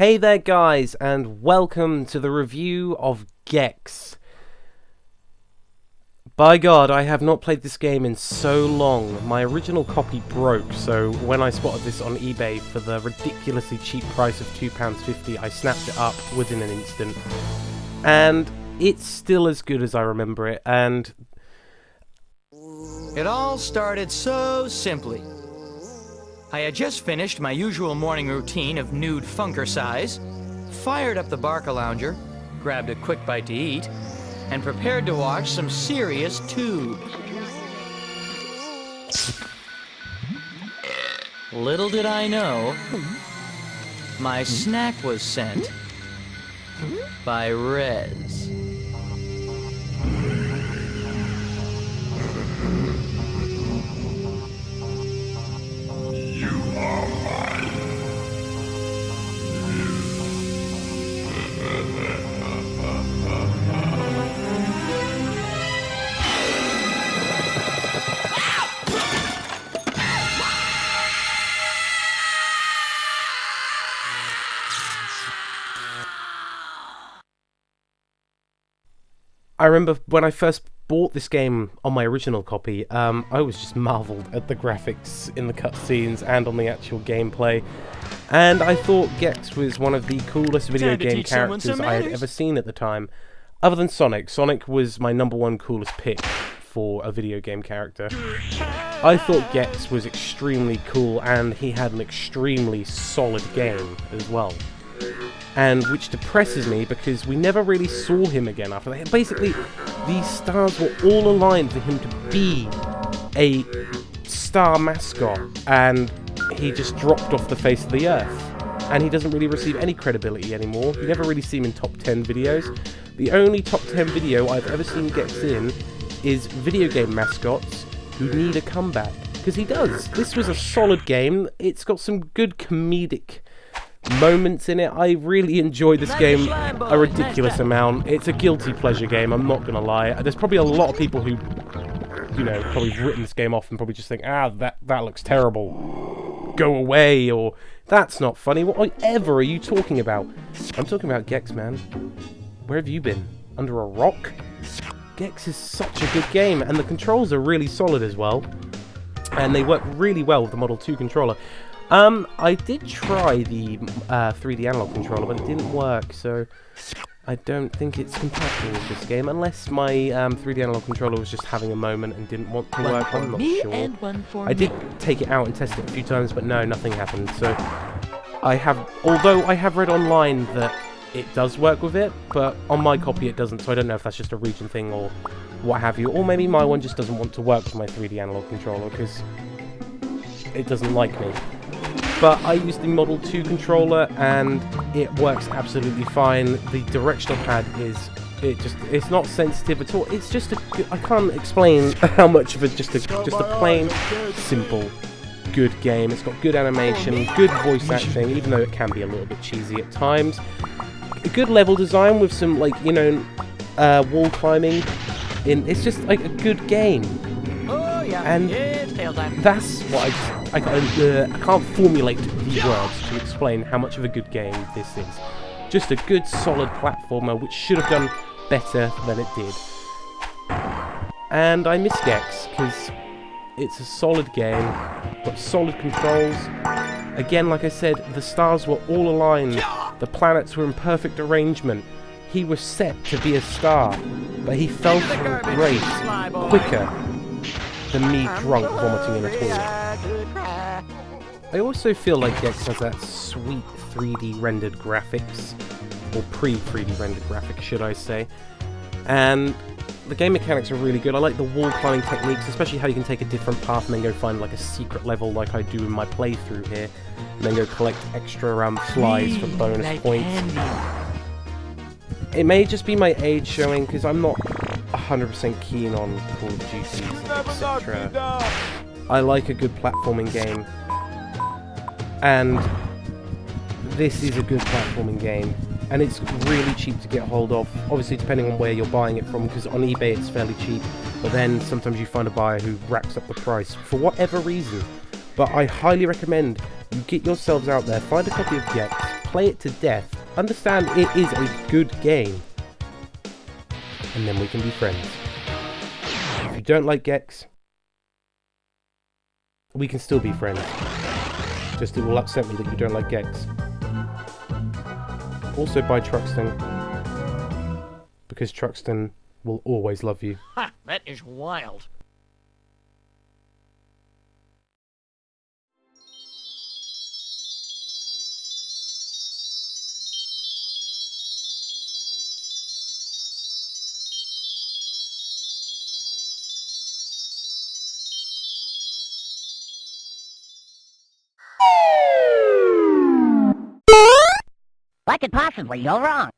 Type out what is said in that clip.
Hey there guys, and welcome to the review of GEX. By God, I have not played this game in so long. My original copy broke, so when I spotted this on eBay for the ridiculously cheap price of £2.50, I snapped it up within an instant. And it's still as good as I remember it, and it all started so simply. I had just finished my usual morning routine of nude funkercise, fired up the Barca-Lounger, grabbed a quick bite to eat, and prepared to watch some serious tube. Little did I know, my snack was sent by Rez. I remember when I first bought this game on my original copy, I was just marvelled at the graphics in the cutscenes and on the actual gameplay. And I thought GEX was one of the coolest video game characters I had ever seen at the time. Other than Sonic. Sonic was my #1 coolest pick for a video game character. I thought GEX was extremely cool, and he had an extremely solid game as well. And which depresses me because we never really saw him again after that. Basically, these stars were all aligned for him to be a star mascot, and he just dropped off the face of the earth. And he doesn't really receive any credibility anymore. You never really see him in top 10 videos. The only top 10 video I've ever seen GEX in is video game mascots who need a comeback. Because he does. This was a solid game. It's got some good comedic moments in it. I really enjoyed this game a ridiculous amount. It's a guilty pleasure game, I'm not gonna lie. There's probably a lot of people who, you know, probably have written this game off and probably just think, that looks terrible, go away, or that's not funny. Whatever are you talking about? I'm talking about GEX, man. Where have you been? Under a rock? GEX is such a good game, and the controls are really solid as well, and they work really well with the Model 2 controller. I did try the 3D analog controller, but it didn't work, so I don't think it's compatible with this game, unless my 3D analog controller was just having a moment and didn't want to work. I'm not sure. I did take it out and test it a few times, but no, nothing happened. So although I have read online that it does work with it, but on my copy it doesn't, so I don't know if that's just a region thing or what have you, or maybe my one just doesn't want to work with my 3D analog controller because it doesn't like me. But I use the Model 2 controller and it works absolutely fine. The directional pad it's not sensitive at all. It's just I can't explain how much of just a plain, simple, good game. It's got good animation, good voice acting, even though it can be a little bit cheesy at times. A good level design with some, like, you know, wall climbing. It's just like a good game. And that's what I can't formulate the words to explain how much of a good game this is. Just a good, solid platformer which should have done better than it did. And I miss GEX because it's a solid game, got solid controls. Again, like I said, the stars were all aligned, the planets were in perfect arrangement. He was set to be a star, but he fell from grace quicker than me drunk vomiting in a toilet. I also feel like GEX has that sweet 3D rendered graphics, or pre-3D rendered graphics should I say, and the game mechanics are really good. I like the wall climbing techniques, especially how you can take a different path and then go find like a secret level like I do in my playthrough here, and then go collect extra flies for bonus points. It may just be my age showing, because I'm not 100% keen on Call of Duty, etc. I like a good platforming game, and this is a good platforming game, and it's really cheap to get hold of, obviously depending on where you're buying it from, because on eBay it's fairly cheap, but then sometimes you find a buyer who racks up the price for whatever reason. But I highly recommend you get yourselves out there, find a copy of GEX, play it to death, understand it is a good game, and then we can be friends. If you don't like GEX, we can still be friends. Just it will upset me that you don't like GEX. Also buy Truxton, because Truxton will always love you. Ha! That is wild. What could possibly go wrong?